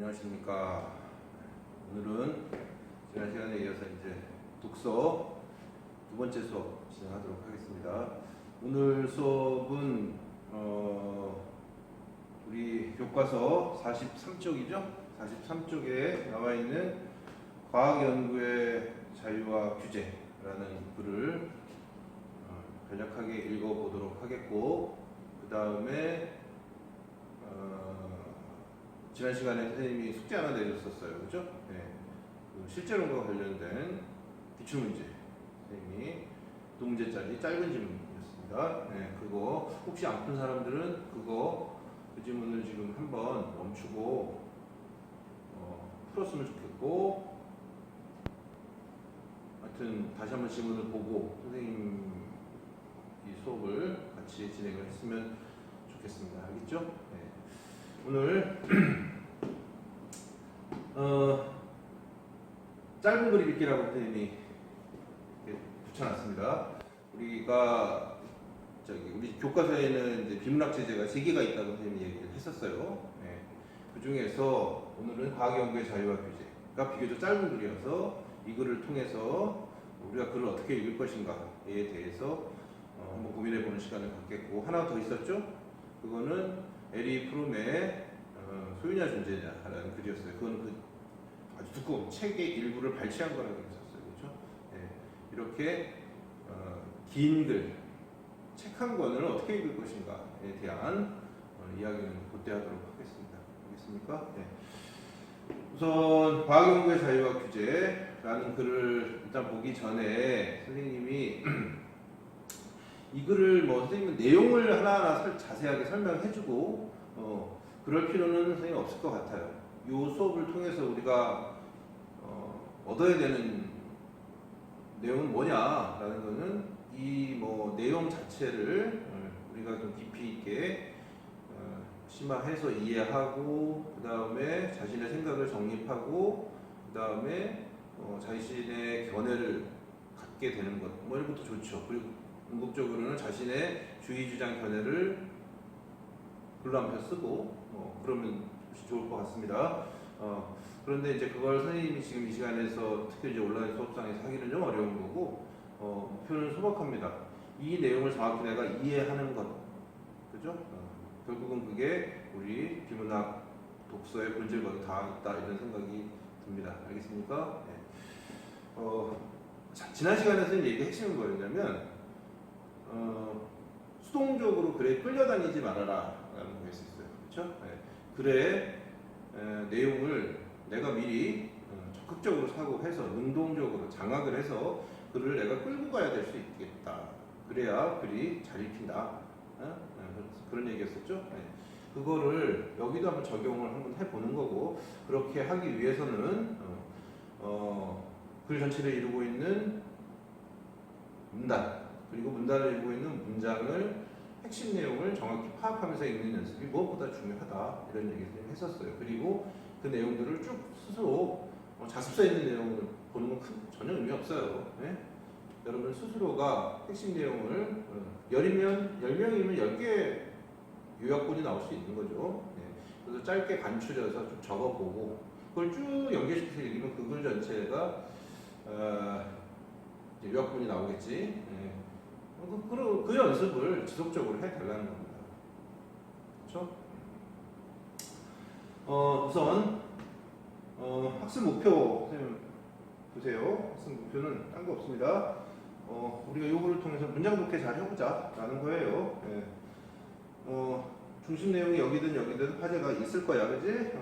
안녕하십니까. 오늘은 지난 시간에 이어서 이제 독서 두 번째 수업 진행하도록 하겠습니다. 오늘 수업은 우리 교과서 43쪽이죠. 43쪽에 나와 있는 과학연구의 자유와 규제라는 글을 간략하게 읽어보도록 하겠고, 그 다음에 지난 시간에 선생님이 숙제 하나 내줬었어요. 그죠? 네. 그 실제론과 관련된 기출문제. 선생님이 두 문제짜리 짧은 질문이었습니다. 네. 그거 혹시 안 푼 사람들은 그 질문을 지금 한번 멈추고 풀었으면 좋겠고, 하여튼 다시 한번 질문을 보고 선생님 이 수업을 같이 진행을 했으면 좋겠습니다. 알겠죠? 네. 오늘 짧은 글 읽기라고 선생님이 붙여놨습니다. 우리가 우리 교과서에는 이제 비문학 제재가 3개가 있다고 선생님이 얘기를 했었어요. 네. 그 중에서 오늘은 과학연구의 자유와 규제가 비교적 짧은 글이어서 이 글을 통해서 우리가 글을 어떻게 읽을 것인가에 대해서 한번 고민해보는 시간을 갖겠고, 하나 더 있었죠? 그거는 에리 프롬의 소유냐 존재냐라는 글이었어요. 그건 아주 두꺼운 책의 일부를 발췌한 거라고 했었어요. 그렇죠? 네. 이렇게 긴 글, 책 한 권을 어떻게 읽을 것인가에 대한 이야기는 그때 하도록 하겠습니다. 알겠습니까? 네. 우선 과학연구의 자유와 규제라는 글을 일단 보기 전에 선생님이 이 글을 선생님은 내용을 하나하나 자세하게 설명해주고 그럴 필요는 선생님 없을 것 같아요. 이 수업을 통해서 우리가 얻어야 되는 내용은 뭐냐라는 거는 이 내용 자체를 우리가 좀 깊이 있게 심화해서 이해하고, 그 다음에 자신의 생각을 정립하고, 그 다음에 자신의 견해를 갖게 되는 것, 이런 것도 좋죠. 그리고 궁극적으로는 자신의 주의 주장 견해를 글로 한 편 쓰고 그러면 좋을 것 같습니다. 그런데 이제 그걸 선생님이 지금 이 시간에서 특히 이제 온라인 수업상에서 하기는 좀 어려운 거고, 목표는 소박합니다. 이 내용을 정확히 내가 이해하는 것, 그죠? 결국은 그게 우리 비문학 독서의 본질과도 다 있다, 이런 생각이 듭니다. 알겠습니까? 네. 지난 시간에 선생님 얘기 핵심은 뭐였냐면 수동적으로 글에 끌려다니지 말아라 라는 거 있었어요. 그렇죠? 네. 글의 내용을 내가 미리 적극적으로 사고해서 능동적으로 장악을 해서 글을 내가 끌고 가야 될 수 있겠다. 그래야 글이 잘 읽힌다. 그런 얘기였었죠. 네. 그거를 여기도 한번 적용을 한번 해보는 거고, 그렇게 하기 위해서는 글 전체를 이루고 있는 문단, 그리고 문단을 읽고 있는 문장을 핵심 내용을 정확히 파악하면서 읽는 연습이 무엇보다 중요하다, 이런 얘기를 했었어요. 그리고 그 내용들을 쭉 스스로 자습서 있는 내용을 보는 건 전혀 의미 없어요. 네? 여러분 스스로가 핵심 내용을 10명이면 10개 요약본이 나올 수 있는 거죠. 네. 그래서 짧게 간추려서 좀 적어보고 그걸 쭉 연계시켜서 읽으면 그 글 전체가 요약본이 나오겠지. 네. 그 연습을 지속적으로 해달라는 겁니다. 그렇죠? 우선 학습 목표 선생님 보세요. 학습 목표는 딴 거 없습니다. 우리가 요거를 통해서 문장 독해 잘 해보자 라는 거예요. 네. 중심 내용이 여기든 화제가 있을 거야, 그지?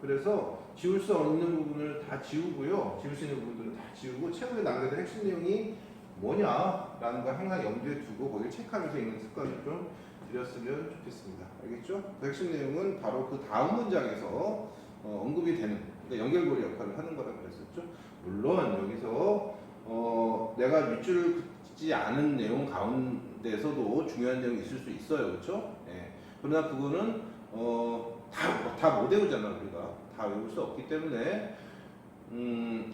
그래서 지울 수 없는 부분을 다 지우고요, 지울 수 있는 부분들은 다 지우고, 최후에 남겨둔 핵심 내용이 뭐냐라는 걸 항상 염두에 두고 거기를 체크하면서 읽는 습관을 좀 들였으면 좋겠습니다. 알겠죠? 그 핵심 내용은 바로 그 다음 문장에서 언급이 되는, 그러니까 연결고리 역할을 하는 거라고 그랬었죠. 물론 여기서 내가 밑줄을 긋지 않은 내용 가운데서도 중요한 내용이 있을 수 있어요. 그렇죠? 네. 그러나 그거는 다 못 외우잖아. 우리가 다 외울 수 없기 때문에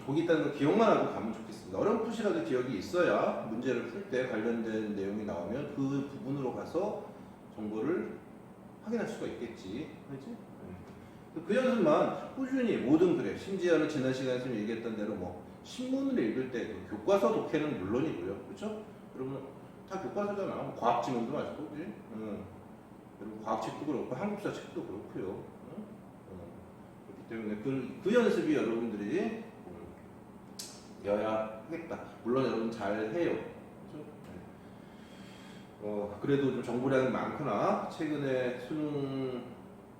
거기 있다는 걸 기억만 하고 가면 좋겠습니다. 어렴풋이라도 기억이 있어야 문제를 풀 때 관련된 내용이 나오면 그 부분으로 가서 정보를 확인할 수가 있겠지. 그렇지? 그 연습만 꾸준히 모든 글에, 심지어는 지난 시간에 얘기했던 대로 뭐 신문을 읽을 때 그 교과서 독해는 물론이고요, 그렇죠? 그러면 다 교과서잖아. 뭐 과학 지문도 마시고, 그지? 그리고 과학 책도 그렇고 한국사 책도 그렇고요. 그렇기 때문에 그 연습이 여러분들이 여야 하겠다. 물론 여러분 잘 해요. 그렇죠? 그래도 좀 정보량이 많거나 최근에 수능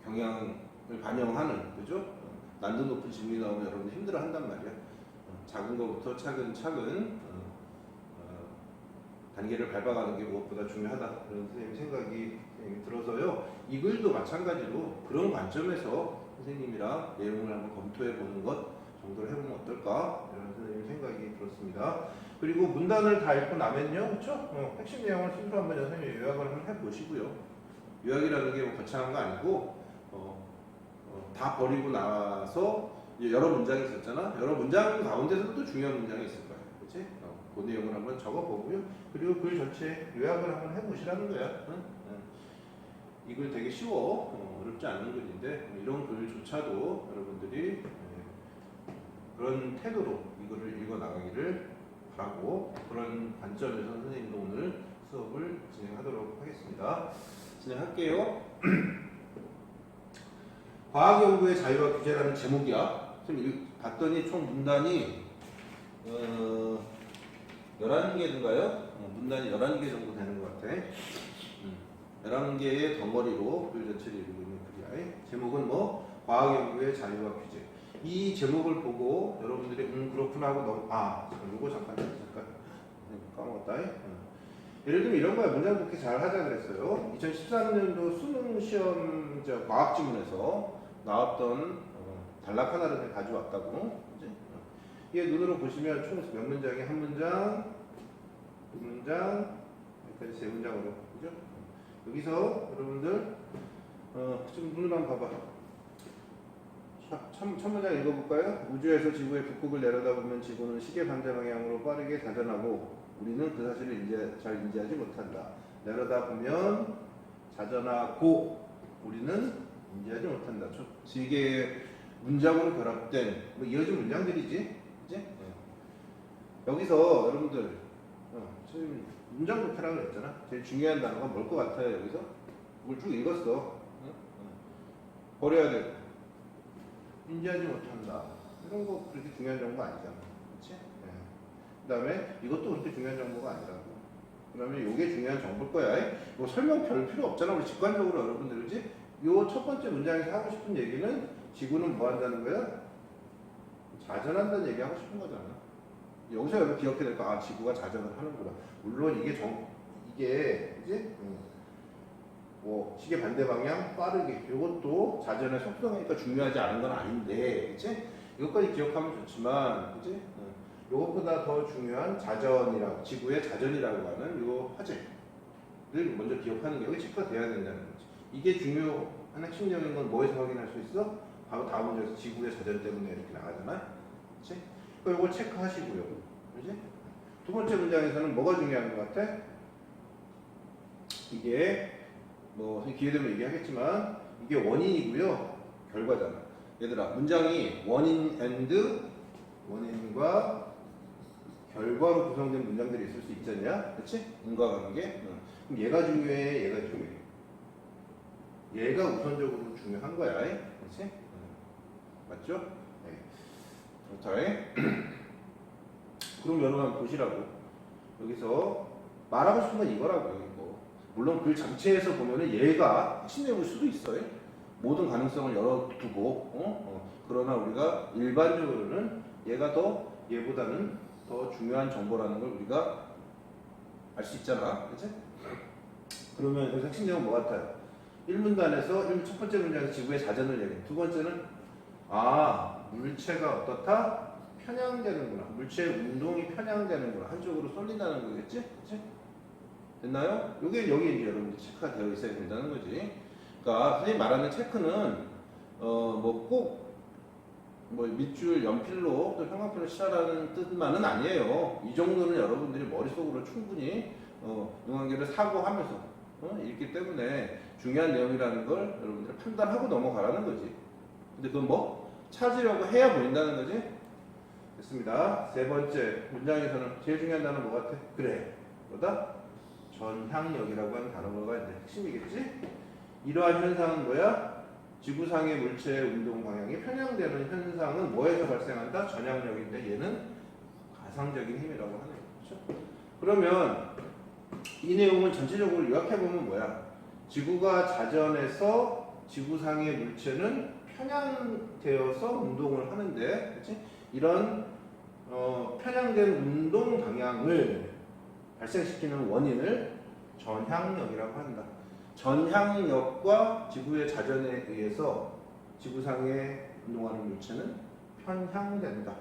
경향을 반영하는, 그죠? 난도 높은 질문이 나오면 여러분들 힘들어 한단 말이야. 작은 것부터 차근차근 단계를 밟아가는 게 무엇보다 중요하다. 그런 선생님 생각이 들어서요. 이 글도 마찬가지로 그런 관점에서 선생님이랑 내용을 한번 검토해 보는 것 정도를 해보면 어떨까? 이런 선생님 생각이 들었습니다. 그리고 문단을 다 읽고 나면요, 그렇죠? 핵심 내용을 스스로 한번 선생님 요약을 한번 해보시고요. 요약이라는 게 뭐 거창한 거 아니고 다 버리고 나서 여러 문장이 있었잖아. 여러 문장 가운데서도 또 중요한 문장이 있을 거야, 그렇지? 그 내용을 한번 적어보고요. 그리고 글 전체 요약을 한번 해보시라는 거야. 이 글 되게 쉬워, 어렵지 않은 글인데 이런 글조차도 여러분들이 그런 태도로 이거를 읽어 나가기를 바라고, 그런 관점에서 선생님도 오늘 수업을 진행하도록 하겠습니다. 진행할게요. 과학연구의 자유와 규제라는 제목이야. 지금 봤더니 총 문단이 11개인가요? 문단이 11개 정도 되는 것 같아. 11개의 덩어리로 글 전체를 이루고 있는 글이야. 제목은 뭐? 과학연구의 자유와 규제. 이 제목을 보고 여러분들이 그렇구나 하고 이거 잠깐 까먹었다. 예를 들면 이런 거야. 문장 그렇게 잘 하자 그랬어요. 2013년도 수능 시험 과학 지문에서 나왔던 단락 하나를 가져왔다고. 이게 눈으로 보시면 총 몇 문장이 한 문장, 두 문장, 여기까지 세 문장으로, 그죠? 여기서 여러분들 좀 눈으로 한번 봐봐. 첫 문장 읽어볼까요? 우주에서 지구의 북극을 내려다보면 지구는 시계 반대 방향으로 빠르게 자전하고 우리는 그 사실을 잘 인지하지 못한다. 내려다보면 자전하고 우리는 인지하지 못한다. 세 개의 문장으로 결합된 이어진 문장들이지, 그치? 여기서 여러분들 지금 문장 독해라고 그랬잖아. 제일 중요한 단어가 뭘 것 같아요? 여기서 그걸 쭉 읽었어. 버려야 되고 인지하지 못한다. 이런 거 그렇게 중요한 정보 아니잖아. 그치? 그 다음에 이것도 그렇게 중요한 정보가 아니라고. 그러면 이게 중요한 정보일 거야. 이거 설명 별 필요 없잖아. 우리 직관적으로 여러분들, 그지? 요 첫 번째 문장에서 하고 싶은 얘기는 지구는 뭐 한다는 거야? 자전한다는 얘기 하고 싶은 거잖아. 여기서 여러분 기억해야 될 거, 지구가 자전을 하는구나. 물론 이게 그지? 뭐 시계 반대 방향 빠르게, 이것도 자전의 속성이니까 중요하지 않은 건 아닌데, 그치? 이것까지 기억하면 좋지만, 그치? 이것보다 더 중요한 자전이라고, 지구의 자전이라고 하는 이 화제를 먼저 기억하는 게 여기 체크가 돼야 된다는 거지. 이게 중요한 핵심적인 건 뭐에서 확인할 수 있어? 바로 다음 문제에서 지구의 자전 때문에 이렇게 나가잖아, 그치? 그러니까 이걸 체크하시고요, 그치? 두 번째 문장에서는 뭐가 중요한 것 같아? 이게 뭐 기회 되면 얘기하겠지만 이게 원인이고요, 결과잖아. 얘들아, 문장이 원인과 결과로 구성된 문장들이 있을 수 있잖냐, 그렇지? 인과관계. 그럼 얘가 중요해, 얘가 중요해. 얘가 우선적으로 중요한 거야, 그렇지? 맞죠? 네. 그렇다. 그럼 여러분 한번 보시라고. 여기서 말하고 싶은 건 이거라고요. 물론 글 전체에서 보면은 얘가 핵심 내용일 수도 있어요. 모든 가능성을 열어두고, 그러나 우리가 일반적으로는 얘보다는 더 중요한 정보라는 걸 우리가 알 수 있잖아, 그렇지? 그러면 여기서 핵심 내용은 뭐 같아요? 1문단에서 첫 번째 문장에서 지구의 자전을 얘기해. 두 번째는 물체가 어떻다? 편향되는구나. 물체의 운동이 편향되는구나. 한쪽으로 쏠린다는 거겠지? 그치? 됐나요? 이게 여기 이제 여러분들 체크가 되어 있어야 된다는 거지. 그러니까 선생님 말하는 체크는 밑줄 연필로 또 형광펜을 칠하라는 뜻만은 아니에요. 이 정도는 여러분들이 머릿속으로 충분히 응원계를 사고하면서 읽기 때문에 중요한 내용이라는 걸 여러분들이 판단하고 넘어가라는 거지. 근데 그건 뭐? 찾으려고 해야 보인다는 거지? 됐습니다. 세 번째 문장에서는 제일 중요한 단어 뭐 같아? 그래. 뭐다? 전향력이라고 하는 단어가 이제 핵심이겠지? 이러한 현상은 뭐야? 지구상의 물체의 운동 방향이 편향되는 현상은 뭐에서 발생한다? 전향력인데 얘는 가상적인 힘이라고 하는 거죠. 그러면 이 내용을 전체적으로 요약해보면 뭐야? 지구가 자전해서 지구상의 물체는 편향되어서 운동을 하는데, 그치? 이런 편향된 운동 방향을 발생시키는 원인을 전향력이라고 한다. 전향력과 지구의 자전에 의해서 지구상에 운동하는 물체는 편향된다.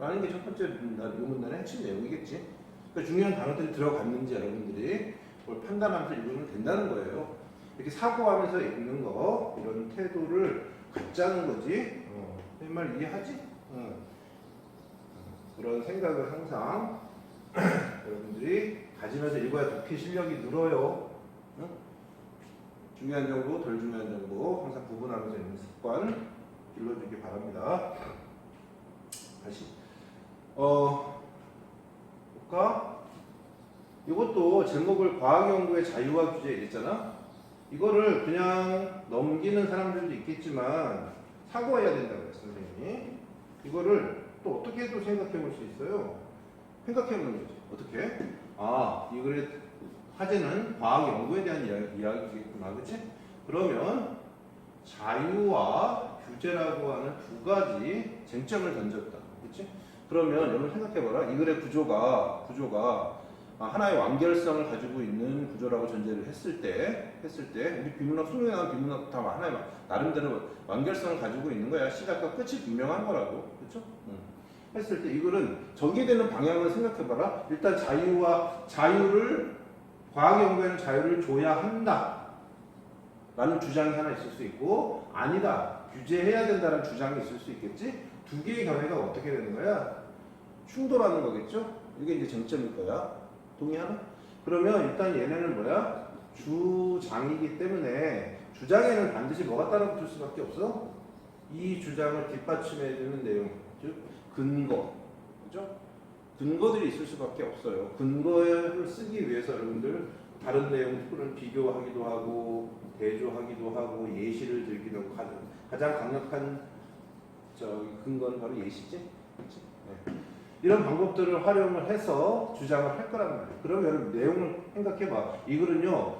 라는 게 첫 번째 이 문단의 핵심 내용이겠지. 그러니까 중요한 단어들이 들어갔는지 여러분들이 그걸 판단하면서 읽으면 된다는 거예요. 이렇게 사고하면서 읽는 거, 이런 태도를 갖자는 거지. 내 말 이해하지? 그런 생각을 항상 여러분들이 가지면서 읽어야 독해 실력이 늘어요. 중요한 정보, 덜 중요한 정보 항상 구분하면서 읽는 습관 길러주기 바랍니다. 다시 볼까? 이것도 제목을 과학연구의 자유와 규제 이랬잖아. 이거를 그냥 넘기는 사람들도 있겠지만 사고해야 된다고 했어, 선생님이. 이거를 또 어떻게 또 생각해 볼 수 있어요? 생각해 보는 거지. 어떻게? 이 글의 화제는 과학 연구에 대한 이야기겠구나, 그치? 그러면 자유와 규제라고 하는 두 가지 쟁점을 던졌다, 그치? 그러면 여러분 생각해봐라. 이 글의 구조가 하나의 완결성을 가지고 있는 구조라고 전제를 했을 때 우리 비문학, 수능에 나온 비문학 다 하나의 나름대로 완결성을 가지고 있는 거야. 시작과 끝이 분명한 거라고, 그렇죠? 했을 때 이 글은 전개되는 방향을 생각해봐라. 일단 자유를 과학 연구에는 자유를 줘야 한다 라는 주장이 하나 있을 수 있고, 아니다, 규제해야 된다는 주장이 있을 수 있겠지. 두 개의 견해가 어떻게 되는 거야? 충돌하는 거겠죠? 이게 이제 쟁점일 거야. 동의하나? 그러면 일단 얘네는 뭐야? 주장이기 때문에 주장에는 반드시 뭐가 따라붙을 수밖에 없어? 이 주장을 뒷받침해주는 내용, 즉 근거, 그죠? 근거들이 있을 수밖에 없어요. 근거를 쓰기 위해서 여러분들 다른 내용들은 비교하기도 하고 대조하기도 하고 예시를 들기도 하고 가장 강력한 근거는 바로 예시지, 그렇지? 네. 이런 방법들을 활용을 해서 주장을 할 거란 말이에요. 그럼 여러분 내용을 생각해봐. 이 글은요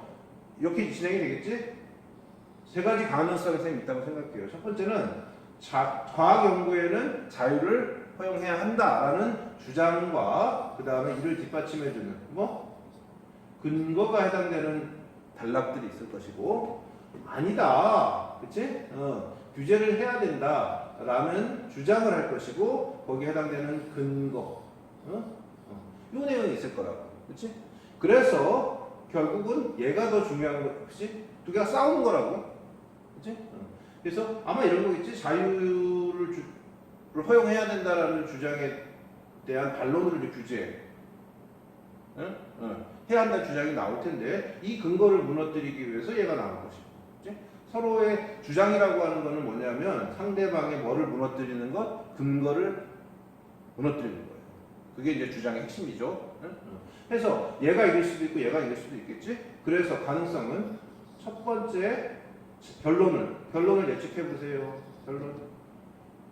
이렇게 진행이 되겠지? 세 가지 가능성이 있다고 생각해요. 첫 번째는 과학 연구에는 자유를 허용해야 한다라는 주장과 그 다음에 이를 뒷받침해주는 근거가 해당되는 단락들이 있을 것이고, 아니다, 그치? 규제를 해야 된다라는 주장을 할 것이고, 거기에 해당되는 근거, 이 내용이 있을 거라고, 그치? 그래서 결국은 얘가 더 중요한 거, 그치? 두 개가 싸우는 거라고, 그치? 그래서 아마 이런 거겠지? 자유를 허용해야 된다라는 주장에 대한 반론을 규제, 해야 한다는 주장이 나올 텐데, 이 근거를 무너뜨리기 위해서 얘가 나올 것이고, 그치? 서로의 주장이라고 하는 거는 뭐냐면 상대방의 뭐를 무너뜨리는 것? 근거를 무너뜨리는 거예요. 그게 이제 주장의 핵심이죠. 그래서 얘가 이길 수도 있고 얘가 이길 수도 있겠지. 그래서 가능성은 첫 번째 결론을 예측해 보세요. 결론.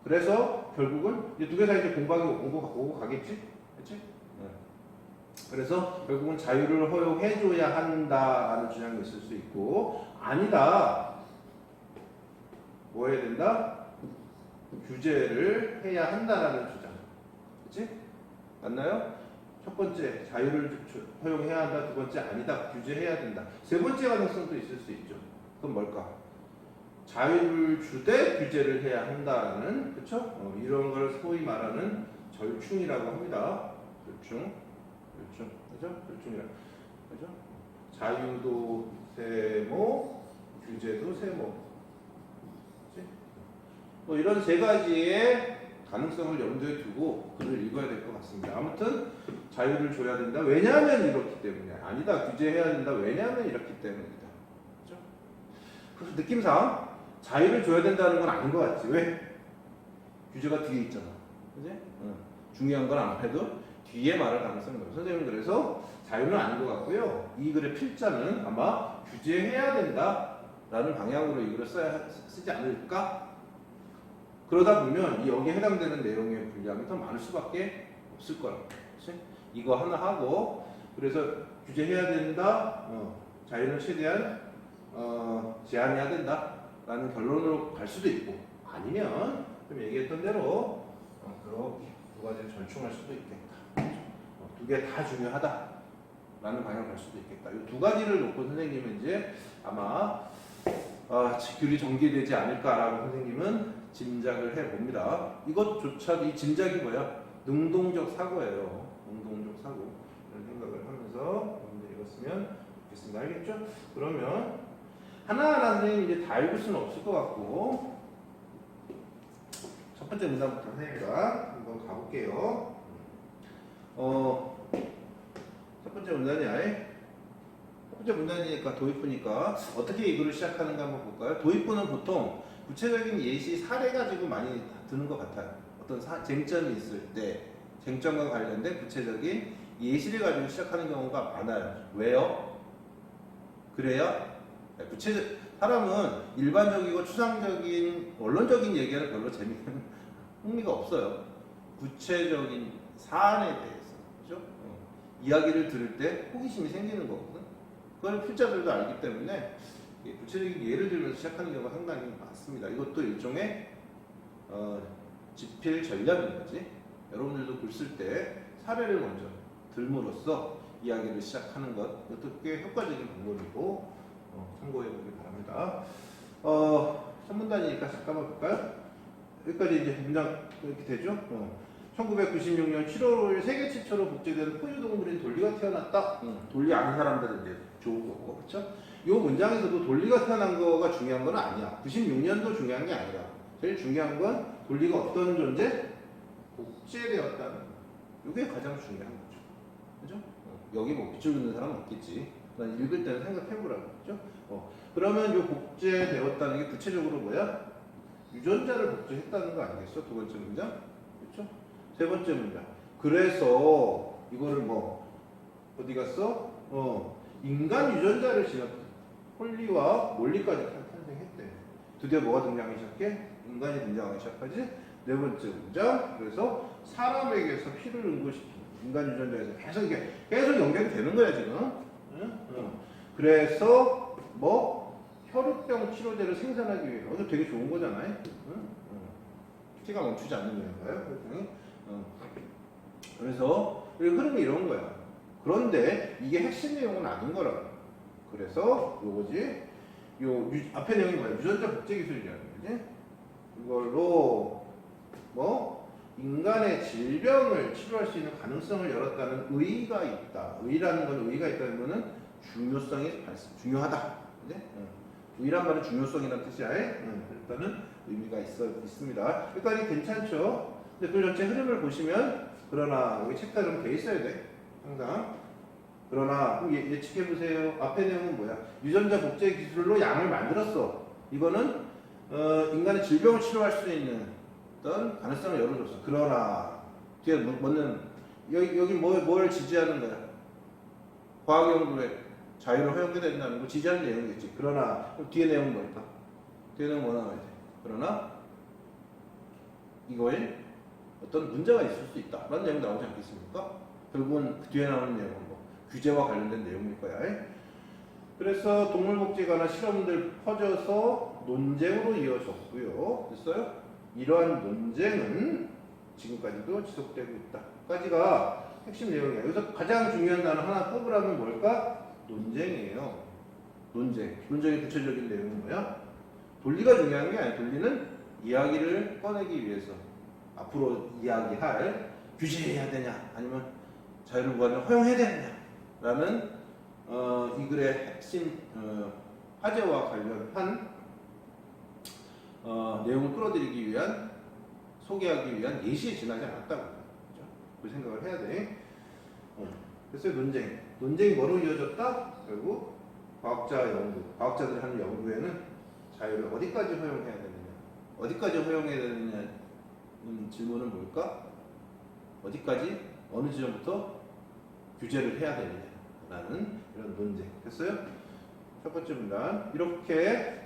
그래서 결국은 이제 두 개 사이 이제 공방이 오고 가겠지, 그렇지? 그래서 결국은 자유를 허용해줘야 한다라는 주장이 있을 수 있고, 아니다, 뭐 해야 된다? 규제를 해야 한다라는 주장, 그렇지? 맞나요? 첫 번째 자유를 허용해야 한다, 두 번째 아니다, 규제해야 된다. 세 번째 가능성도 있을 수 있죠. 그건 뭘까? 자유를 주되 규제를 해야 한다는, 그렇죠? 이런 걸 소위 말하는 절충이라고 합니다. 절충, 그죠? 절충이라, 그죠? 자유도 세모, 규제도 세모, 그치? 뭐 이런 세 가지의 가능성을 염두에 두고 글을 읽어야 될 것 같습니다. 아무튼 자유를 줘야 된다. 왜냐하면 이렇기 때문에. 아니다, 규제해야 된다. 왜냐하면 이렇기 때문이다. 그렇죠? 그래서 느낌상 자유를 줘야 된다는 건 아닌 것 같지. 왜? 규제가 뒤에 있잖아. 그지? 중요한 건 앞에도 뒤에 말할 가능성이 높아요. 선생님은 그래서 자유는 아닌 것 같고요. 이 글의 필자는 아마 규제해야 된다라는 방향으로 이 글을 쓰지 않을까? 그러다 보면 이 여기에 해당되는 내용의 분량이 더 많을 수밖에 없을 거라고. 그치? 이거 하나 하고 그래서 규제해야 된다. 자유는 최대한 제한해야 된다라는 결론으로 갈 수도 있고 아니면 좀 얘기했던 대로 그렇게 두 가지를 절충할 수도 있겠다. 두 개 다 중요하다라는 방향을 갈 수도 있겠다. 이 두 가지를 놓고 선생님은 이제 아마 규율이 전개되지 않을까라고 선생님은 짐작을 해봅니다. 이것조차도 이 짐작이 뭐야? 능동적 사고예요. 능동적 사고. 이런 생각을 하면서 여러분들 읽었으면 좋겠습니다. 알겠죠? 그러면 하나하나 선생님이 이제 다 읽을 수는 없을 것 같고 첫 번째 문단부터 선생님과 한번 가볼게요. 첫 번째 문단이야. 첫 번째 문단이니까 도입부니까 어떻게 이 글을 시작하는가 한번 볼까요? 도입부는 보통 구체적인 예시 사례 가지고 많이 드는 것 같아요. 어떤 쟁점이 있을 때 쟁점과 관련된 구체적인 예시를 가지고 시작하는 경우가 많아요. 왜요? 그래야 사람은 일반적이고 추상적인 원론적인 얘기는 별로 재미는 흥미가 없어요. 구체적인 사안에 대해서 그죠? 이야기를 들을 때 호기심이 생기는 거거든. 그걸 필자들도 알기 때문에 구체적인 예를 들면서 시작하는 경우가 상당히 많습니다. 이것도 일종의 집필 전략인 거지. 여러분들도 글 쓸 때 사례를 먼저 들므로써 이야기를 시작하는 것, 이것도 꽤 효과적인 방법이고 참고해 보길 바랍니다. 첫 문단이니까 잠깐만 볼까요? 여기까지 이제 문장 이렇게 되죠. 1996년 7월 5일 세계 최초로 복제된 포유동물인 돌리가 태어났다. 돌리 아는 사람들은 이제 좋은 거고, 그렇죠? 이 문장에서도 돌리가 태어난 거가 중요한 건 아니야. 96년도 중요한 게 아니라 제일 중요한 건 돌리가 어떤 존재? 복제되었다는 거. 이게 가장 중요한 거죠. 그죠? 여기 뭐 밑줄 긋는 사람은 없겠지. 난 읽을 때는 생각해보라고. 그죠? 그러면 이 복제되었다는 게 구체적으로 뭐야? 유전자를 복제했다는 거 아니겠어? 두 번째 문장? 그렇죠? 세 번째 문장. 그래서 이거를 뭐 어디 갔어? 인간 유전자를 지녔다. 홀리와 몰리까지 탄생했대. 드디어 뭐가 등장하기 시작해? 인간이 등장하기 시작하지? 네 번째 문장. 그래서 사람에게서 피를 응고시키는 인간 유전자에서 계속 연결이 되는 거야 지금. 그래서 뭐 혈우병 치료제를 생산하기 위해 이거 되게 좋은 거잖아요. 피가 멈추지 않는 거예요. 그래서 흐름이 이런 거야. 그런데 이게 핵심 내용은 아닌 거라고. 그래서 요거지. 요 앞에 내용이 뭐야? 유전자 복제 기술이라는 거지. 이걸로 뭐 인간의 질병을 치료할 수 있는 가능성을 열었다는 의의가 있다. 의의라는 건 의의가 있다는 거는 중요성이 중요하다. 그지? 의의란 말은 중요성이라는 뜻이야. 일단은 의미가 있습니다. 여기까지 괜찮죠? 근데 그 전체 흐름을 보시면 그러나 여기 챕터는 돼 있어야 돼. 항상. 그러나 예측해 보세요. 앞에 내용은 뭐야? 유전자 복제 기술로 양을 만들었어. 이거는 인간의 질병을 치료할 수 있는 어떤 가능성을 열어줬어. 그러나 뒤에 뭐는 여기 뭘 지지하는 거야? 과학 연구에 자유를 허용해야 된다는 거 지지하는 내용이겠지. 그러나 뒤에 내용은 뭘까? 뒤에 내용 뭐 나와야 돼? 그러나 이거에 어떤 문제가 있을 수 있다. 라는 내용 나오지 않겠습니까? 결국은 그 뒤에 나오는 내용은 뭐 규제와 관련된 내용일 거야. 그래서 동물복제에 관한 실험들 퍼져서 논쟁으로 이어졌고요. 됐어요? 이러한 논쟁은 지금까지도 지속되고 있다. 까지가 핵심 내용이에요. 여기서 가장 중요한 단어 하나 뽑으라면 뭘까? 논쟁이에요. 논쟁의 구체적인 내용은 뭐야? 논리가 중요한 게 아니야. 논리는 이야기를 꺼내기 위해서 앞으로 이야기할 규제해야 되냐 아니면 자유를 구하면 허용해야 되느냐 라는 이 글의 핵심 화제와 관련한 내용을 끌어들이기 위한 소개하기 위한 예시에 지나지 않았다고. 그렇죠? 그 생각을 해야 돼. 그래서 논쟁이 뭐로 이어졌다? 결국 과학자들이 하는 연구에는 자유를 어디까지 허용해야 되느냐? 어디까지 허용해야 되느냐? 질문은 뭘까? 어디까지? 어느 지점부터 규제를 해야 되느냐라는 이런 논쟁. 됐어요? 첫 번째 문단. 이렇게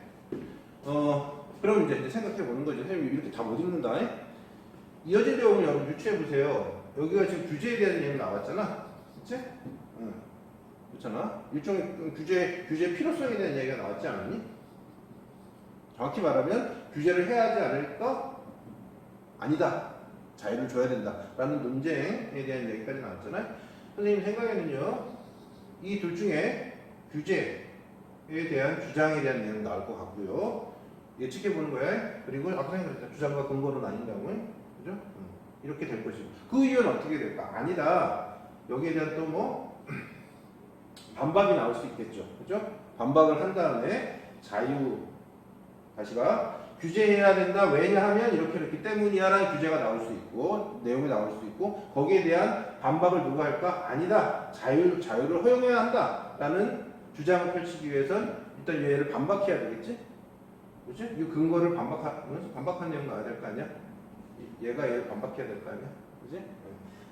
그럼 이제 생각해 보는 거죠. 선생님 이렇게 다 못 읽는다. 이어진 내용을 여러분 유추해 보세요. 여기가 지금 규제에 대한 내용 나왔잖아. 그치? 응. 그렇잖아. 일종의 규제 필요성에 대한 얘기가 나왔지 않았니? 정확히 말하면 규제를 해야 하지 않을까? 아니다. 자유를 줘야 된다. 라는 논쟁에 대한 얘기까지 나왔잖아요. 선생님 생각에는요. 이 둘 중에 규제에 대한 주장에 대한 내용 나올 것 같고요. 예측해 보는 거야. 그리고 아까 생각했잖아. 주장과 근거는 아닌다고. 그죠? 이렇게 될 것이고. 그 이유는 어떻게 될까? 아니다. 여기에 대한 또 뭐 반박이 나올 수 있겠죠. 그죠? 반박을 한 다음에 자유 다시가 규제해야 된다. 왜냐하면 이렇기 때문이야 라는 규제가 나올 수 있고 내용이 나올 수 있고 거기에 대한 반박을 누가 할까? 아니다. 자유를 허용해야 한다. 라는 주장을 펼치기 위해선 일단 얘를 반박해야 되겠지? 그렇지? 이 근거를 반박한 내용 나와야 될 거 아니야? 얘가 얘를 반박해야 될 거 아니야? 그지?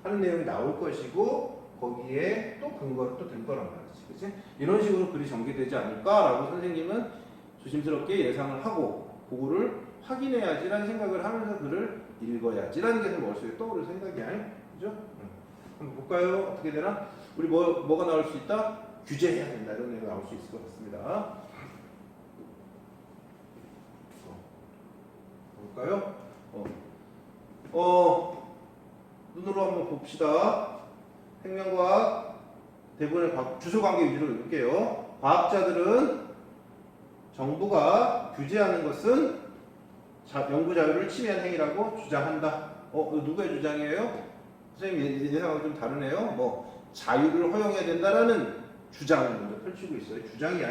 하는 내용이 나올 것이고 거기에 또 근거를 또 들 거란 말이지. 그치? 이런 식으로 글이 전개되지 않을까라고 선생님은 조심스럽게 예상을 하고 그거를 확인해야지라는 생각을 하면서 글을 읽어야지라는 게 머릿속에 떠오를 생각이야. 그죠? 한번 볼까요? 어떻게 되나? 우리 뭐가 나올 수 있다? 규제해야 된다. 이런 내용이 나올 수 있을 것 같습니다. 볼까요? 눈으로 한번 봅시다. 생명과학 대부분의 주소관계 위주로 읽을게요. 과학자들은 정부가 규제하는 것은 연구 자유를 침해한 행위라고 주장한다. 누구의 주장이에요? 선생님 예상하고 좀 다르네요. 뭐 자유를 허용해야 된다라는 주장을 먼저 펼치고 있어요. 주장이야.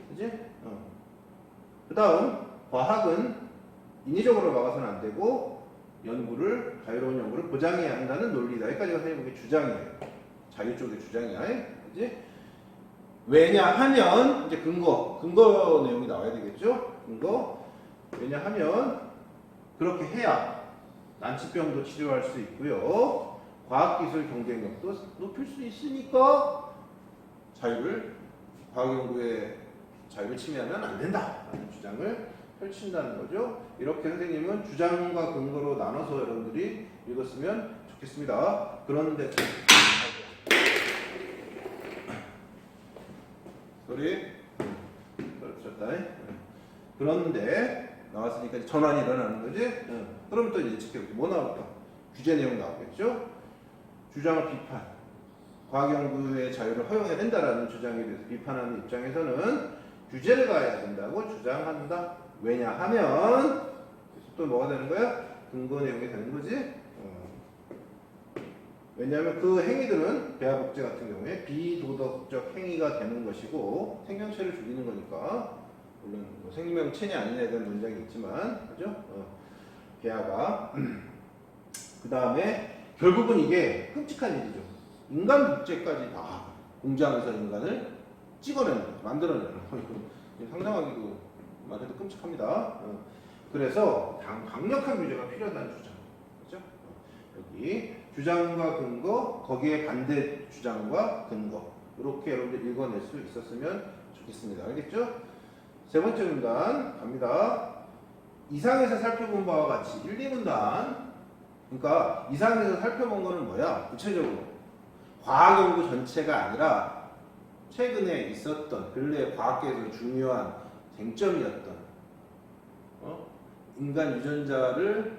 그지? 그 다음 과학은 인위적으로 막아서는 안 되고 자유로운 연구를 보장해야 한다는 논리다. 여기까지가 선생님의 주장이에요. 자유 쪽의 주장이야. 그지? 왜냐하면 이제 근거 내용이 나와야 되겠죠? 근거. 왜냐하면 그렇게 해야 난치병도 치료할 수 있고요. 과학기술 경쟁력도 높일 수 있으니까 과학연구의 자유를 침해하면 안 된다. 라는 주장을 펼친다는 거죠. 이렇게 선생님은 주장과 근거로 나눠서 여러분들이 읽었으면 좋겠습니다. 그런데 그런데 나왔으니까 전환이 일어나는 거지. 그럼 또 예측해 뭐 나올까? 규제 내용 나오겠죠. 주장을 비판. 과학연구의 자유를 허용해야 된다라는 주장에 대해서 비판하는 입장에서는 규제를 가해야 된다고 주장한다. 왜냐하면 또 뭐가 되는 거야? 근거 내용이 되는 거지. 왜냐하면 그 행위들은 배아복제 같은 경우에 비도덕적 행위가 되는 것이고 생명체를 죽이는 거니까 물론 뭐 생명체냐 아니냐에 대한 논쟁이 있지만 그죠? 배아가 그 다음에 결국은 이게 끔찍한 일이죠. 인간 복제까지 다 공장에서 인간을 찍어내는 만들어내는 상상하기도 만 해도 끔찍합니다. 그래서 강력한 규제가 필요하다는 주장. 그죠? 여기 주장과 근거, 거기에 반대 주장과 근거. 이렇게 여러분들 읽어낼 수 있었으면 좋겠습니다. 알겠죠? 세 번째 문단 갑니다. 이상에서 살펴본 바와 같이 1, 2문단. 그러니까 이상에서 살펴본 거는 뭐야? 구체적으로 과학연구 전체가 아니라 최근에 있었던 근래 과학계에서 중요한 쟁점이었던 인간 유전자를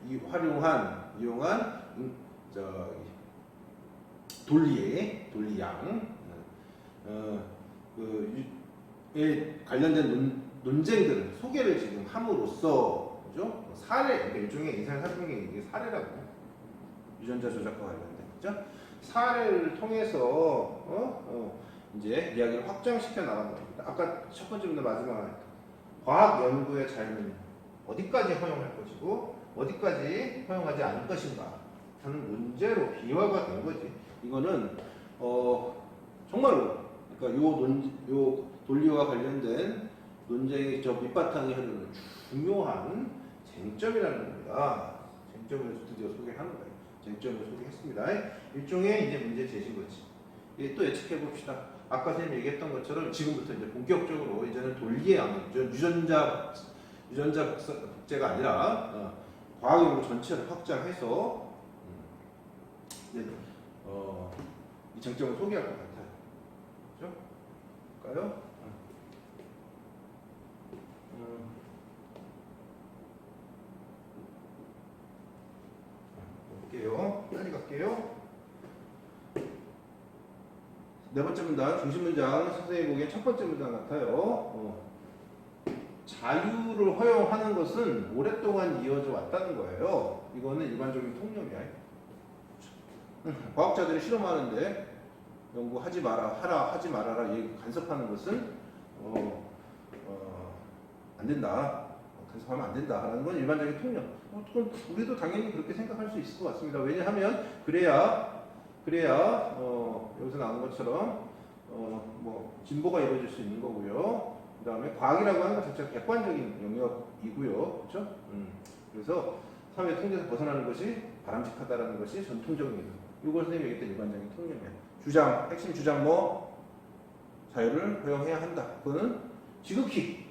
이용한 돌리양 에 관련된 논쟁들을 소개를 지금 함으로써 그죠? 사례, 그러니까 일종의 인상 살펴본 이게 사례라고 유전자 조작과 관련된 그죠? 사례를 통해서 이제 이야기를 확장시켜 나가는 겁니다. 아까 첫 번째 문제 마지막에 과학 연구의 자유는 어디까지 허용할 것이고 어디까지 허용하지 않을 것인가 하는 문제로 비화가 된 거지. 이거는 정말로 그러니까 요 논리와 관련된 논쟁의 저 밑바탕에 흐르는 중요한 쟁점이라는 겁니다. 쟁점을 드디어 소개하는 거예요. 쟁점을 소개했습니다. 일종의 이제 문제 제시인 거지. 또 예측해 봅시다. 아까 선생님 얘기했던 것처럼 지금부터 이제 본격적으로 이제는 돌리의 유전자 복제가 아니라 과학연구 전체를 확장해서 이 쟁점을 소개할 것 같아요. 그렇죠? 볼까요? 볼게요. 빨리 갈게요. 네 번째 문장, 중심 문장, 선생님이 보기엔 첫 번째 문장 같아요. 자유를 허용하는 것은 오랫동안 이어져 왔다는 거예요. 이거는 일반적인 통념이야. 과학자들이 실험하는데 연구하지 마라, 하지 말아라 간섭하는 것은 안 된다. 간섭하면 안 된다라는 건 일반적인 통념. 그건 우리도 당연히 그렇게 생각할 수 있을 것 같습니다. 왜냐하면 그래야 여기서 나온 것처럼 뭐 진보가 이루어질 수 있는 거고요. 그 다음에 과학이라고 하는 것 자체가 객관적인 영역이고요. 그렇죠? 그래서 사회 통제에서 벗어나는 것이 바람직하다라는 것이 전통적인 이들. 이걸 선생님이 얘기했던 일반적인 통념이에요. 핵심 주장 자유를 허용해야 한다. 그거는 지극히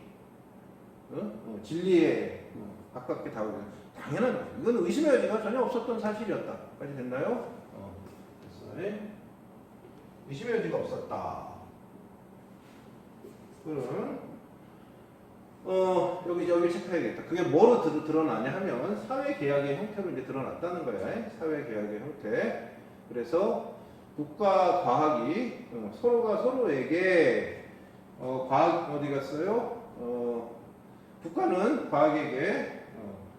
진리에 가깝게 다가오는 당연한 거죠. 이건 의심의 여지가 전혀 없었던 사실이었다. 까지 됐나요? 됐어요. 의심의 여지가 없었다. 그럼 여기 체크해야겠다. 그게 뭐로 드러나냐 하면 사회계약의 형태로 이제 드러났다는 거야. 사회계약의 형태. 그래서 국가 과학이 서로가 서로에게 과학 어디 갔어요? 국가는 과학에게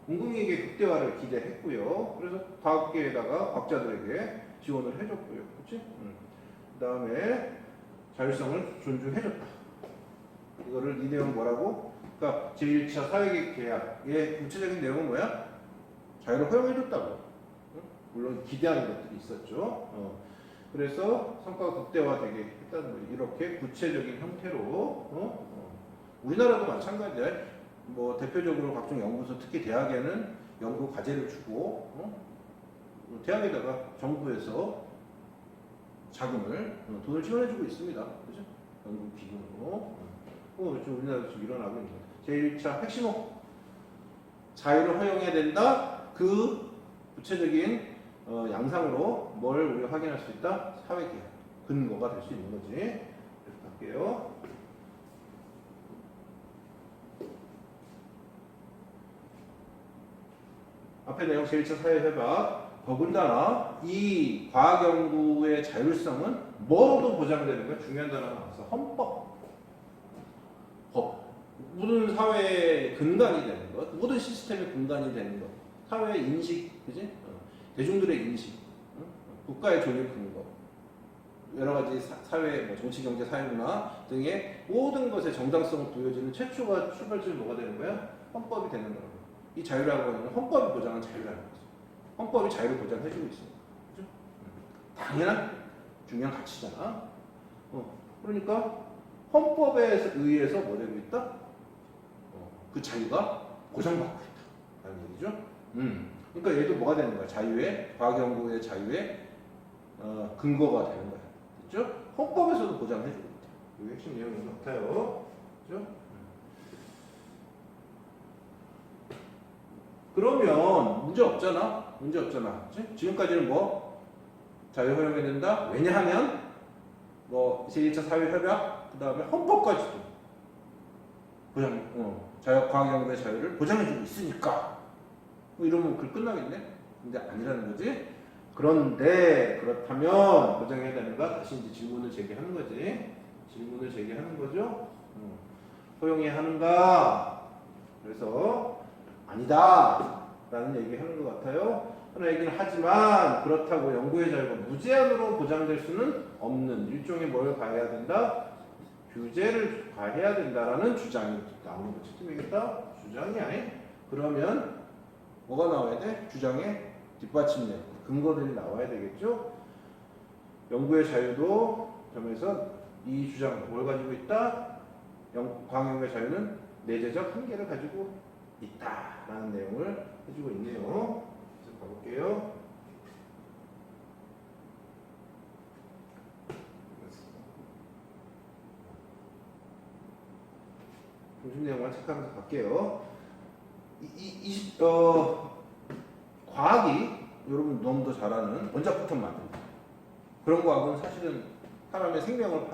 공공에게 극대화를 기대했고요. 그래서 과학계에다가 과학자들에게 지원을 해줬고요. 그렇지? 그 다음에 자율성을 존중해줬다. 이거를 이 내용 뭐라고? 그러니까 제1차 사회계획 계약의 구체적인 내용은 뭐야? 자유를 허용해줬다고. 물론 기대하는 것들이 있었죠. 그래서 성과가 극대화되게 했다는 거지. 이렇게 구체적인 형태로 우리나라도 마찬가지야. 뭐 대표적으로 각종 연구소, 특히 대학에는 연구 과제를 주고 대학에다가 정부에서 자금을 돈을 지원해주고 있습니다. 그죠? 연구 기금으로. 지금 우리나라도 지금 일어나고 있는 거예요. 제1차 핵심은 자유를 허용해야 된다. 그 구체적인 양상으로 뭘 우리가 확인할 수 있다? 사회계약 근거가 될 수 있는 거지. 이렇게 갈게요. 앞에 내용 제1차 사회협약. 더군다나 이 과학연구의 자율성은 뭐로도 보장되는 거야? 중요한 단어가 나왔어. 헌법. 법. 모든 사회의 근간이 되는 것, 모든 시스템의 근간이 되는 것, 사회의 인식, 그지? 대중들의 인식, 국가의 존립 근거, 여러 가지 사회, 뭐 정치, 경제, 사회문화 등의 모든 것에 정당성을 부여지는 최초가 출발점이 뭐가 되는 거야? 헌법이 되는 거라고. 이 자유라고 하는 헌법이 보장한 자유라는 거죠. 헌법이 자유를 보장해주고 있습니다. 그죠? 당연한 중요한 가치잖아. 그러니까 헌법에 의해서 뭐 되고 있다? 그 자유가 보장받고 있다. 라는 얘기죠. 그러니까 얘도 뭐가 되는 거야? 자유의, 과학연구의 자유의 근거가 되는 거야. 그죠? 헌법에서도 보장해주고 있다. 이게 핵심 내용인 것 같아요. 그죠? 그러면 문제 없잖아. 문제 없잖아. 그치? 지금까지는 뭐 자유 허용해야 된다. 왜냐하면 뭐 제1차 사회협약, 그 다음에 헌법까지도 보장, 과학연구의 자유를 보장해주고 있으니까. 뭐 이러면 글 끝나겠네. 근데 아니라는 거지. 그런데 그렇다면 보장해야 되는가? 다시 이제 질문을 제기하는 거지. 질문을 제기하는 거죠. 허용해야 하는가? 그래서 아니다 라는 얘기하는 것 같아요. 하는 얘기는 하지만 그렇다고 연구의 자유가 무제한으로 보장될 수는 없는 일종의 뭘 가해야 된다? 규제를 가해야 된다라는 주장이 나오는 거지. 지금이겠다? 주장이 아니? 그러면 뭐가 나와야 돼? 주장의 뒷받침력, 근거들이 나와야 되겠죠? 연구의 자유도 점에서 이 주장 뭘 가지고 있다? 과학연구의 자유는 내재적 한계를 가지고 있다라는 내용을 해주고 있네요. 그래서 가볼게요. 중심 내용만 체크하면서 갈게요. 과학이 여러분 너무도 잘 아는 원자폭탄 만듭니다. 그런 과학은 사실은 사람의 생명을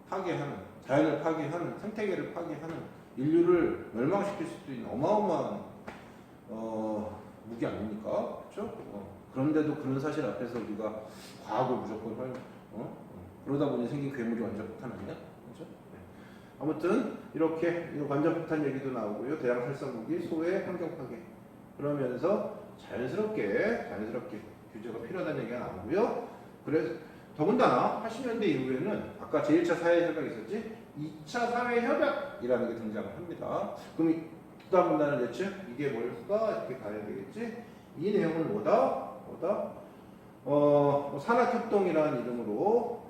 파괴하는, 자연을 파괴하는, 생태계를 파괴하는, 인류를 멸망시킬 수도 있는 어마어마한 무기 아닙니까? 그렇죠? 그런데도 그런 사실 앞에서 우리가 과학을 무조건 그러다 보니 생긴 괴물이 원자폭탄 아니야? 그렇죠? 네. 아무튼 이렇게 원자폭탄 얘기도 나오고요. 대량 살상 무기, 소외, 환경 파괴. 그러면서 자연스럽게 규제가 필요하다는 얘기가 나오고요. 그래서 더군다나 80년대 이후에는 아까 제1차 사회협약이 있었지, 2차 사회협약이라는 게 등장을 합니다. 그럼 부담분다는 예측, 이게 뭘까? 이렇게 가야 되겠지. 이 내용은 뭐다? 산학협동이라는 이름으로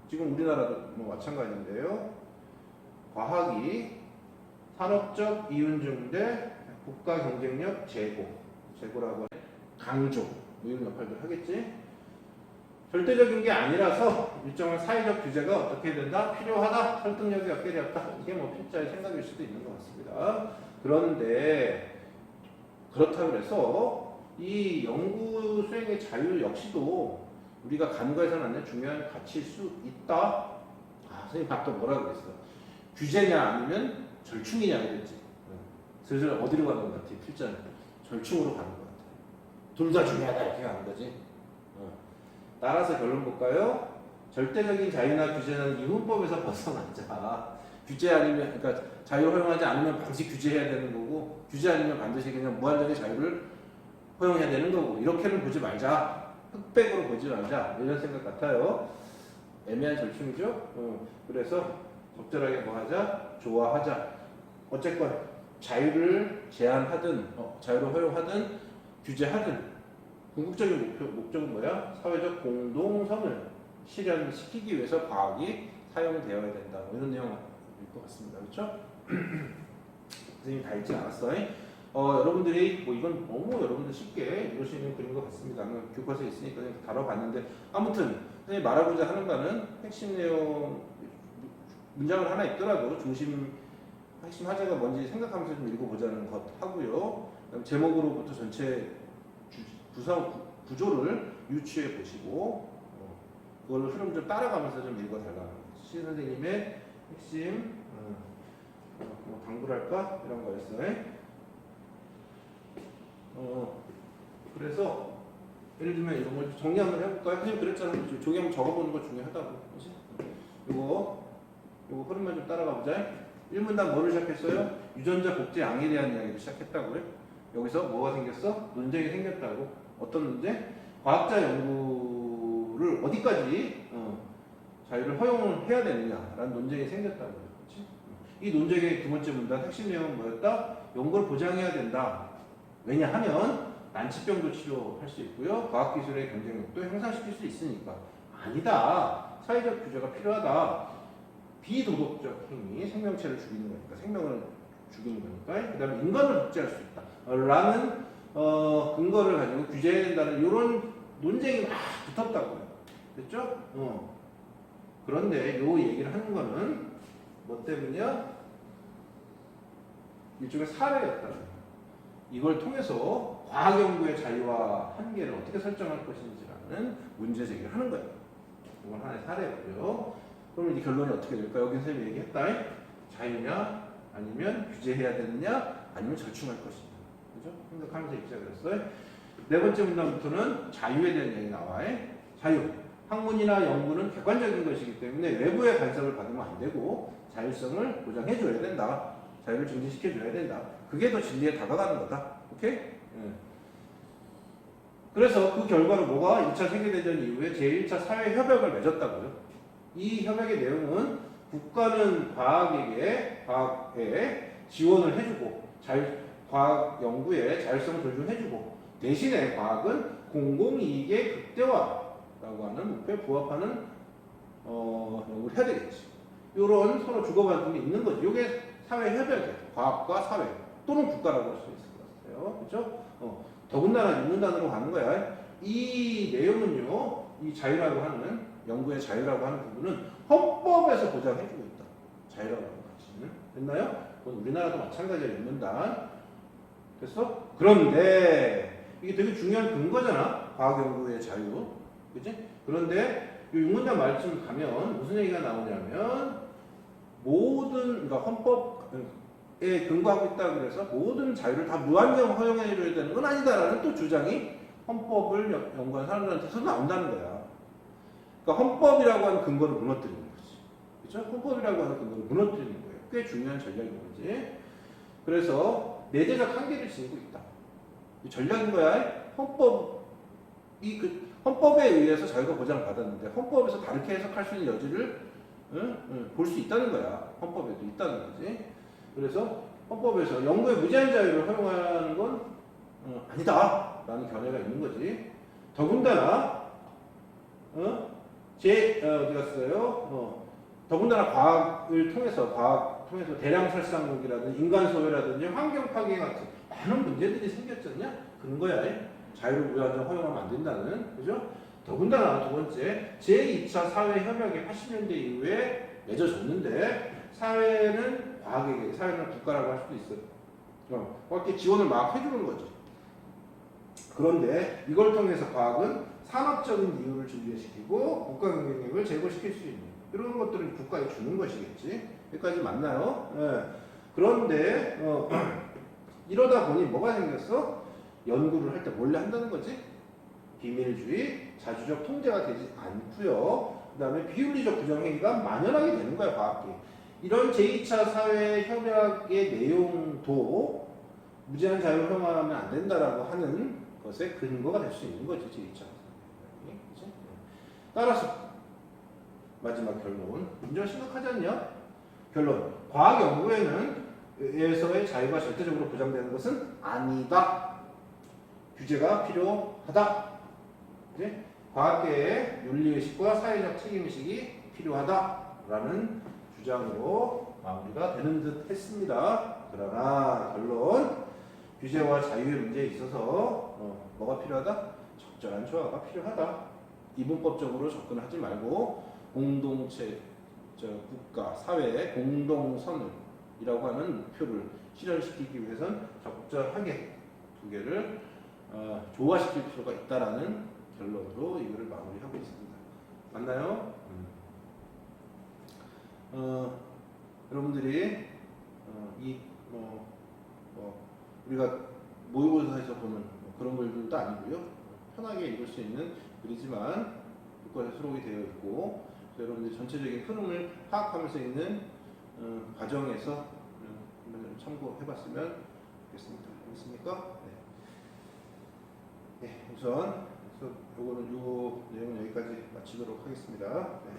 지금 우리나라도 뭐 마찬가지인데요. 과학이 산업적 이윤중 대 국가 경쟁력 제고라고 하는 강조 뭐 이런 역할들 하겠지. 절대적인 게 아니라서 일정한 사회적 규제가 어떻게 된다? 필요하다? 설득력이 없게 되었다? 이게 뭐 필자의 생각일 수도 있는 것 같습니다. 그런데 그렇다고 해서 이 연구 수행의 자유 역시도 우리가 간과해서는 안 되는 중요한 가치일 수 있다? 선생님 아까 뭐라고 그랬어? 규제냐 아니면 절충이냐 그랬지. 슬슬 어디로 가는 것 같아? 필자는 절충으로 가는 것 같아. 둘 다 중요하다 이렇게 가는 거지. 따라서 결론 볼까요? 절대적인 자유나 규제는 이문법에서 벗어나자. 규제 아니면, 그러니까 자유 허용하지 않으면 반드시 규제해야 되는 거고, 규제 아니면 반드시 그냥 무한정의 자유를 허용해야 되는 거고, 이렇게는 보지 말자. 흑백으로 보지 말자. 이런 생각 같아요. 애매한 절충이죠. 그래서 적절하게 뭐 하자? 좋아하자. 어쨌건 자유를 제한하든, 자유를 허용하든, 규제하든, 궁극적인 목적은 뭐야? 사회적 공동선을 실현시키기 위해서 과학이 사용되어야 된다. 이런 내용일 것 같습니다. 그렇죠? 선생님이 다 읽지 않았어. 여러분들이 뭐 이건 너무 여러분들 쉽게 이룰 수 있는 그림 것 같습니다. 교과서에 있으니까 그냥 다뤄봤는데 아무튼 선생님이 말하고자 하는 바는 핵심 내용 문장을 하나 읽더라도 핵심 화제가 뭔지 생각하면서 좀 읽어보자는 것 하고요. 그다음 제목으로부터 전체 구조를 유추해 보시고 그걸 흐름 좀 따라가면서 좀 읽어달라는 시 선생님의 핵심 뭐 당부랄까 이런 거였어요. 그래서 예를 들면 이런 걸 정리 한번 해볼까요? 선생님 그랬잖아. 저기 한번 적어보는 거 중요하다고. 그렇지? 이거 흐름만 좀 따라가 보자. 1문단 뭐를 시작했어요? 유전자 복제 양에 대한 이야기를 시작했다고요. 여기서 뭐가 생겼어? 논쟁이 생겼다고. 어떤 논쟁? 과학자 연구를 어디까지 자유를 허용해야 되느냐라는 논쟁이 생겼다고요. 그렇지? 이 논쟁의 두 번째 문단 핵심 내용은 뭐였다? 연구를 보장해야 된다. 왜냐하면 난치병도 치료할 수 있고요. 과학기술의 경쟁력도 향상시킬 수 있으니까. 아니다. 사회적 규제가 필요하다. 비도덕적 행위, 생명체를 죽이는 거니까, 생명을 죽이는 거니까, 그 다음에 인간을 복제할 수 있다. 라는 근거를 가지고 규제해야 된다는 이런 논쟁이 막 붙었다고요. 됐죠? 그런데 요 얘기를 하는 거는 뭐 때문이야? 일종의 사례였다는 거예요. 이걸 통해서 과학 연구의 자유와 한계를 어떻게 설정할 것인지라는 문제 제기를 하는 거예요. 이건 하나의 사례고요. 그럼 이 결론이 어떻게 될까? 여기 선생님이 얘기했다. 자유냐? 아니면 규제해야 되느냐? 아니면 절충할 것이냐. 그죠? 생각하면서 읽자 그랬어요. 네 번째 문단부터는 자유에 대한 얘기 나와요. 자유. 학문이나 연구는 객관적인 것이기 때문에 외부의 간섭을 받으면 안 되고 자율성을 보장해줘야 된다. 자유를 증진시켜줘야 된다. 그게 더 진리에 다가가는 거다. 오케이? 네. 그래서 그 결과로 뭐가 2차 세계대전 이후에 제1차 사회협약을 맺었다고요. 이 협약의 내용은 국가는 과학에 지원을 해주고 과학 연구에 자율성을 존중해주고 대신에 과학은 공공이익의 극대화라고 하는 목표에 부합하는 연구를 해야 되겠지. 이런 서로 주고받는 게 있는 거죠. 이게 사회 협약이에요. 과학과 사회 또는 국가라고 할 수 있을 것 같아요. 그렇죠? 더군다나 육문단으로 가는 거야. 이 내용은요, 이 자유라고 하는 연구의 자유라고 하는 부분은 헌법에서 보장해주고 있다. 자유라고 하는 가치는 됐나요? 그건 우리나라도 마찬가지예요. 육문단. 됐어? 그런데 이게 되게 중요한 근거잖아. 과학 연구의 자유, 그지? 그런데 이 육문단 말씀 가면 무슨 얘기가 나오냐면 모든 그러니까 헌법에 근거하고 있다 그래서 모든 자유를 다 무한정 허용해줘야 되는 건 아니다라는 또 주장이 헌법을 연구한 사람들한테서 나온다는 거야. 그러니까 헌법이라고 하는 근거를 무너뜨리는 거지. 그렇죠? 헌법이라고 하는 근거를 무너뜨리는 거예요. 꽤 중요한 전략인 거지. 그래서 내재적 한계를 지니고 있다. 이 전략인 거야. 헌법에 의해서 자유가 보장받았는데 헌법에서 다르게 해석할 수 있는 여지를 볼 수 있다는 거야. 헌법에도 있다는 거지. 그래서 헌법에서 연구의 무제한 자유를 허용하는 건 아니다라는 견해가 있는 거지. 더군다나 어디 갔어요? 더군다나 과학을 통해서 대량 살상력이라든지 인간 소외라든지 환경 파괴 같은 많은 문제들이 생겼잖냐? 그런 거야. 자유를 무한정 허용하면 안 된다는, 그죠? 더군다나 두 번째, 제2차 사회협약이 80년대 이후에 맺어졌는데 사회는 국가라고 할 수도 있어요. 그렇게 지원을 막 해주는 거죠. 그런데 이걸 통해서 과학은 산업적인 이유를 준비시키고 국가 경쟁력을 제고시킬 수 있는 이런 것들을 국가에 주는 것이겠지. 여기까지 맞나요? 네. 그런데 이러다 보니 뭐가 생겼어? 연구를 할 때 몰래 한다는 거지. 비밀주의, 자주적 통제가 되지 않고요. 그 다음에 비윤리적 부정행위가 만연하게 되는 거야, 과학계. 이런 제2차 사회협약의 내용도 무제한 자유를 허용하면 안 된다라고 하는 것의 근거가 될 수 있는 거지, 제2차 사회협약이. 따라서 마지막 결론, 문제가 심각하지 않냐? 결론, 과학 연구에서의 자유가 절대적으로 보장되는 것은 아니다. 규제가 필요하다. 이제 과학계의 윤리의식과 사회적 책임의식이 필요하다라는 주장으로 마무리가 되는 듯 했습니다. 그러나 결론, 규제와 자유의 문제에 있어서 뭐가 필요하다? 적절한 조화가 필요하다. 이분법적으로 접근하지 말고 공동체, 국가, 사회의 공동선이라고 하는 목표를 실현시키기 위해선 적절하게 두 개를 조화시킬 필요가 있다라는 결론으로 이거를 마무리하고 있습니다. 맞나요? 여러분들이 우리가 모의고사에서 보는 그런 글들도 아니고요. 편하게 읽을 수 있는 글이지만 교과서에 수록이 되어 있고 여러분들이 전체적인 흐름을 파악하면서 있는 과정에서 참고해봤으면 좋겠습니다. 알겠습니까? 네, 우선 요거는 요 내용은 여기까지 마치도록 하겠습니다. 네.